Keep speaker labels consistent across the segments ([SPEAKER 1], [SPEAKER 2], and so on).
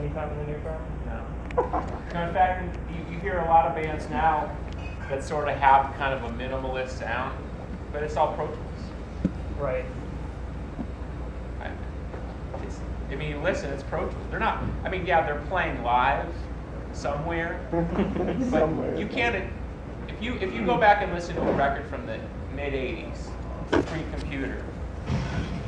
[SPEAKER 1] anytime in the near term?
[SPEAKER 2] No, in fact, you hear a lot of bands now that sort of have kind of a minimalist sound, but it's all Pro Tools.
[SPEAKER 1] Right.
[SPEAKER 2] I mean, listen, it's Pro Tools. They're not, I mean, yeah, they're playing live somewhere, but you can't, if you go back and listen to a record from the mid-'80s, pre-computer,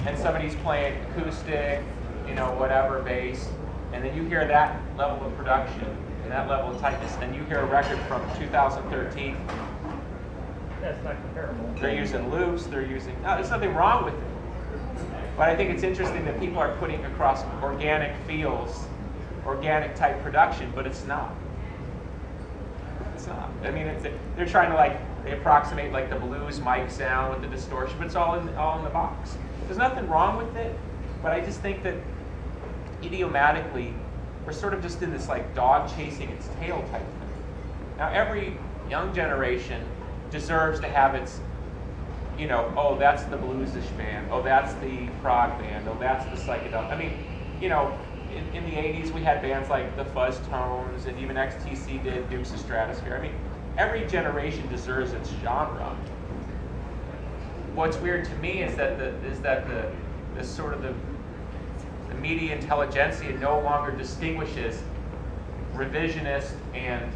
[SPEAKER 2] and somebody's playing acoustic, you know, whatever, bass, and then you hear that level of production and that level of tightness, then you hear a record from 2013.
[SPEAKER 1] That's not comparable.
[SPEAKER 2] They're using loops, no, there's nothing wrong with it. But I think it's interesting that people are putting across organic feels, organic type production, but it's not. It's not. I mean, they're trying to they approximate like the blues mic sound with the distortion, but it's all in the box. There's nothing wrong with it, but I just think that idiomatically, we're sort of just in this like dog chasing its tail type thing. Now, every young generation deserves to have its, you know, oh, that's the bluesish band, oh, that's the prog band, oh, that's the psychedelic. I mean, you know, in the 80s we had bands like the Fuzz Tones, and even XTC did Dukes of Stratosphere. I mean, every generation deserves its genre. What's weird to me is that the sort of the media intelligentsia no longer distinguishes revisionist and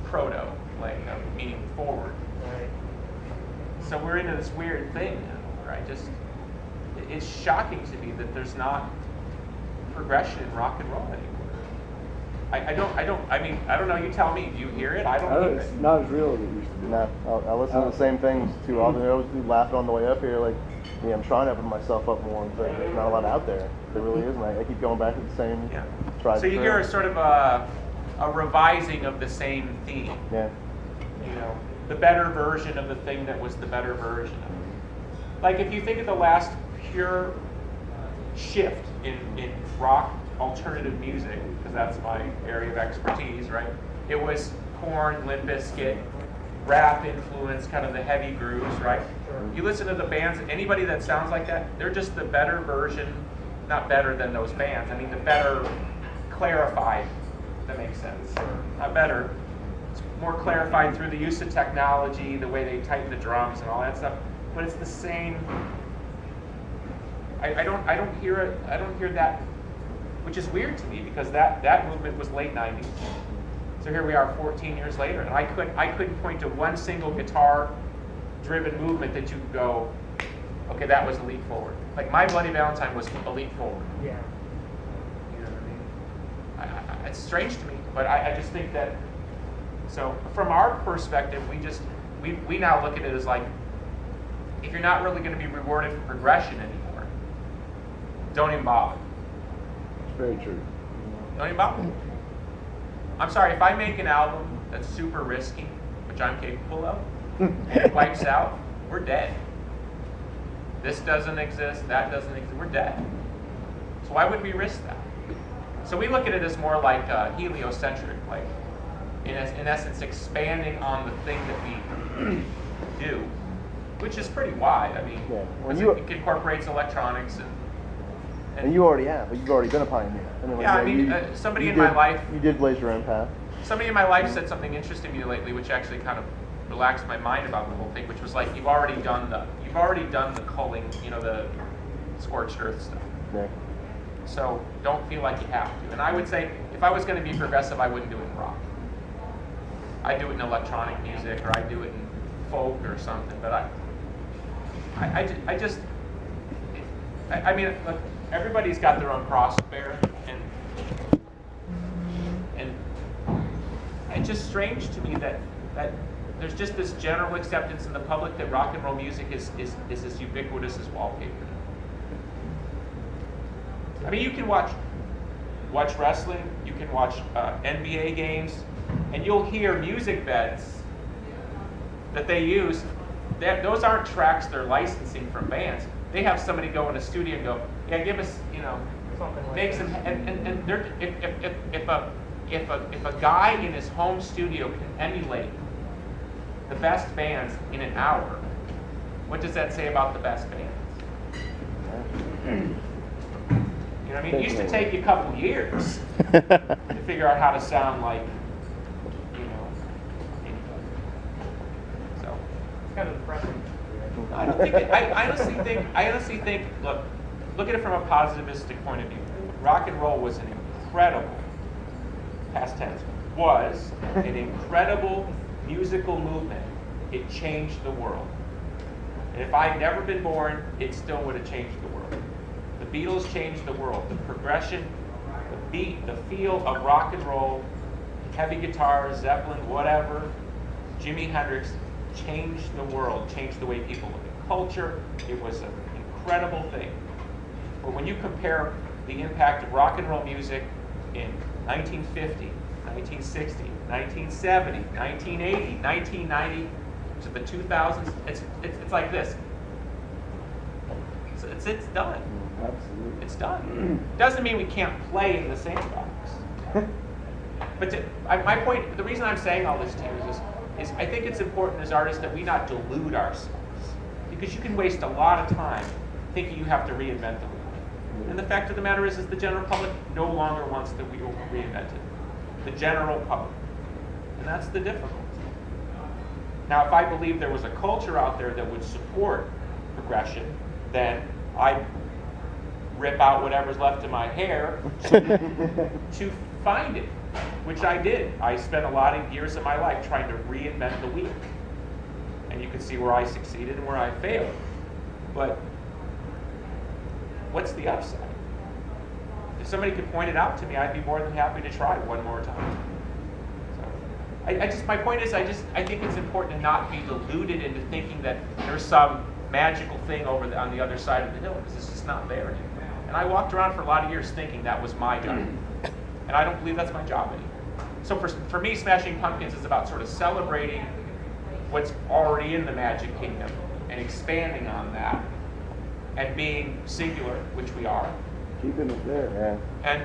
[SPEAKER 2] proto, meaning forward.
[SPEAKER 1] Right.
[SPEAKER 2] So we're into this weird thing now, where it's shocking to me that there's not progression in rock and roll anymore. I don't know, you tell me, do you hear it? I don't hear
[SPEAKER 3] It's
[SPEAKER 2] it.
[SPEAKER 3] not as real as it used to be. Nah, I listen to the same things too often. I always do laughing on the way up here, like, I'm trying to open myself up more, but there's not a lot out there. There really isn't. I keep going back to the same tried.
[SPEAKER 2] So you hear sort of a revising of the same theme.
[SPEAKER 3] Yeah.
[SPEAKER 2] You know, the better version of the thing that was the better version of it. Like if you think of the last pure shift in rock alternative music, because that's my area of expertise, right? It was Korn, Limp Bizkit, rap influence, kind of the heavy grooves, right? You listen to the bands, anybody that sounds like that, they're just the better version, not better than those bands. I mean, the better clarified, if that makes sense. Not better. It's more clarified through the use of technology, the way they tighten the drums and all that stuff. But it's the same. I don't hear it. I don't hear that, which is weird to me because that movement was late '90s. So here we are 14 years later, and I couldn't point to one single guitar-driven movement that you could go, okay, that was a leap forward. Like My Bloody Valentine was a leap forward.
[SPEAKER 1] Yeah.
[SPEAKER 2] You know what I mean? It's strange to me, but I just think that. So from our perspective, we now look at it as like, if you're not really going to be rewarded for progression anymore, don't even bother.
[SPEAKER 3] It's very true.
[SPEAKER 2] Don't even bother. I'm sorry, if I make an album that's super risky, which I'm capable of, and it wipes out, we're dead. This doesn't exist, that doesn't exist, we're dead. So why would we risk that? So we look at it as more like heliocentric, like in essence expanding on the thing that we do, which is pretty wide. I mean, it incorporates electronics
[SPEAKER 3] and you already have. You've already been a pioneer. I mean,
[SPEAKER 2] somebody in my life.
[SPEAKER 3] You did blaze your own path.
[SPEAKER 2] Somebody in my life said something interesting to me lately, which actually kind of relaxed my mind about the whole thing, which was like, you've already done the culling, the scorched earth stuff.
[SPEAKER 3] Yeah.
[SPEAKER 2] So don't feel like you have to. And I would say, if I was going to be progressive, I wouldn't do it in rock. I'd do it in electronic music, or I'd do it in folk or something. But I mean, look, everybody's got their own cross to bear, and it's just strange to me that there's just this general acceptance in the public that rock and roll music is as ubiquitous as wallpaper. I mean, you can watch wrestling, you can watch NBA games, and you'll hear music beds that they use. Those aren't tracks they're licensing from bands. They have somebody go in a studio and go, yeah, give us,
[SPEAKER 1] something like
[SPEAKER 2] make some, and they're, if a guy in his home studio can emulate the best bands in an hour, what does that say about the best bands? know what I mean? It used to take you a couple years to figure out how to sound like, anybody. So
[SPEAKER 1] It's kind of depressing.
[SPEAKER 2] I don't think I honestly think look at it from a positivistic point of view. Rock and roll was an incredible, past tense, was an incredible musical movement. It changed the world. And if I'd never been born, it still would have changed the world. The Beatles changed the world. The progression, the beat, the feel of rock and roll, heavy guitar, Zeppelin, whatever, Jimi Hendrix changed the world, changed the way people look at culture. It was an incredible thing. But when you compare the impact of rock and roll music in 1950, 1960, 1970, 1980, 1990, to the 2000s, it's like this. It's done.
[SPEAKER 4] Absolutely.
[SPEAKER 2] It's done. Doesn't mean we can't play in the sandbox. But my point, the reason I'm saying all this to you is I think it's important as artists that we not delude ourselves. Because you can waste a lot of time thinking you have to reinvent the wheel. And the fact of the matter is the general public no longer wants the wheel reinvented. The general public. And that's the difficulty. Now, if I believe there was a culture out there that would support progression, then I'd rip out whatever's left of my hair to find it, which I did. I spent a lot of years of my life trying to reinvent the wheel. And you can see where I succeeded and where I failed. But what's the upside? If somebody could point it out to me, I'd be more than happy to try one more time. My point is, I think it's important to not be deluded into thinking that there's some magical thing on the other side of the hill, because it's just not there anymore. And I walked around for a lot of years thinking that was my job. And I don't believe that's my job anymore. So for me, Smashing Pumpkins is about sort of celebrating what's already in the Magic Kingdom and expanding on that and being singular, which we are.
[SPEAKER 4] Keeping it there.
[SPEAKER 2] Yeah.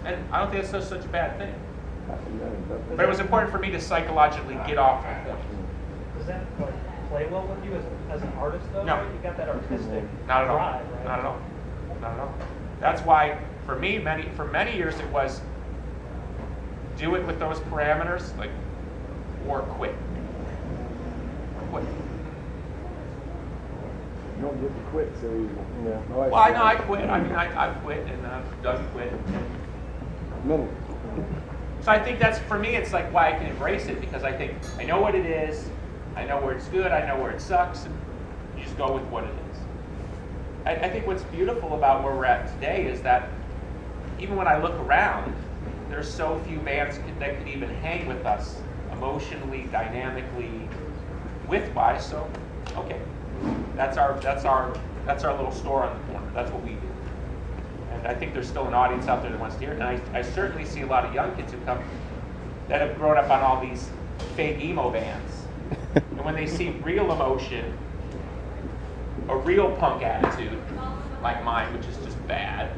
[SPEAKER 2] And I don't think that's such a bad thing. But it was important for me to psychologically get off that point.
[SPEAKER 1] Does that play well with you as an artist, though?
[SPEAKER 2] No.
[SPEAKER 1] Right? You got that artistic
[SPEAKER 2] Not at all.
[SPEAKER 1] drive, right?
[SPEAKER 2] Not at all. Not at all. That's why, for me, for many years, it was do it with those parameters, or quit. Quit.
[SPEAKER 4] You don't get to quit so easy.
[SPEAKER 3] Yeah.
[SPEAKER 2] Well, I know I quit. I mean, I've quit and I've done quit.
[SPEAKER 4] Minute.
[SPEAKER 2] So I think that's, for me, it's like why I can embrace it, because I think I know what it is, I know where it's good, I know where it sucks, and you just go with what it is. I think what's beautiful about where we're at today is that even when I look around, there's so few bands that could even hang with us emotionally, dynamically, width-wise. So, okay, that's our little store on the corner. That's what we do. And I think there's still an audience out there that wants to hear it. And I certainly see a lot of young kids who come that have grown up on all these fake emo bands. And when they see real emotion, a real punk attitude, like mine, which is just bad.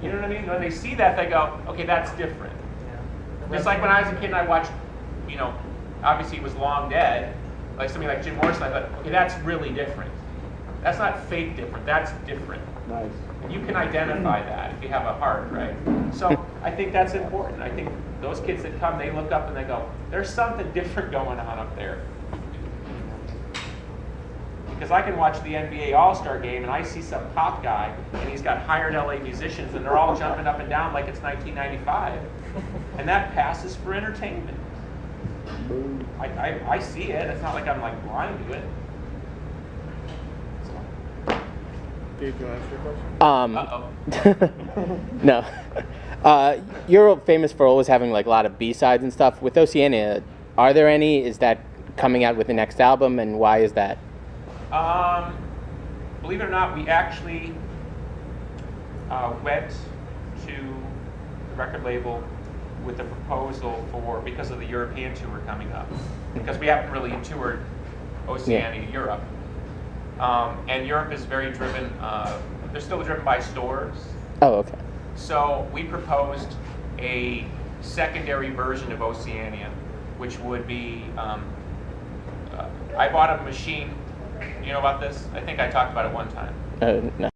[SPEAKER 2] You know what I mean? When they see that, they go, okay, that's different.
[SPEAKER 1] Yeah.
[SPEAKER 2] Just like when I was a kid and I watched, obviously he was long dead, like somebody like Jim Morrison, I thought, okay, that's really different. That's not fake different, that's different.
[SPEAKER 4] Nice.
[SPEAKER 2] And you can identify that if you have a heart, right? So I think that's important. I think those kids that come, they look up and they go, there's something different going on up there. Because I can watch the NBA All-Star game and I see some pop guy and he's got hired LA musicians and they're all jumping up and down like it's 1995. And that passes for entertainment.
[SPEAKER 4] Boom.
[SPEAKER 2] I see it. It's not like I'm blind to it.
[SPEAKER 3] Dave, do you want to ask your question?
[SPEAKER 5] No. You're famous for always having a lot of B-sides and stuff. With Oceania, are there any? Is that coming out with the next album, and why is that?
[SPEAKER 2] Believe it or not, we actually went to the record label with a proposal because of the European tour coming up. Because we haven't really toured Oceania Europe. And Europe is very driven, they're still driven by stores.
[SPEAKER 5] Oh, okay. So
[SPEAKER 2] we proposed a secondary version of Oceania, which would be, I bought a machine. You know about this? I think I talked about it one time.
[SPEAKER 5] No.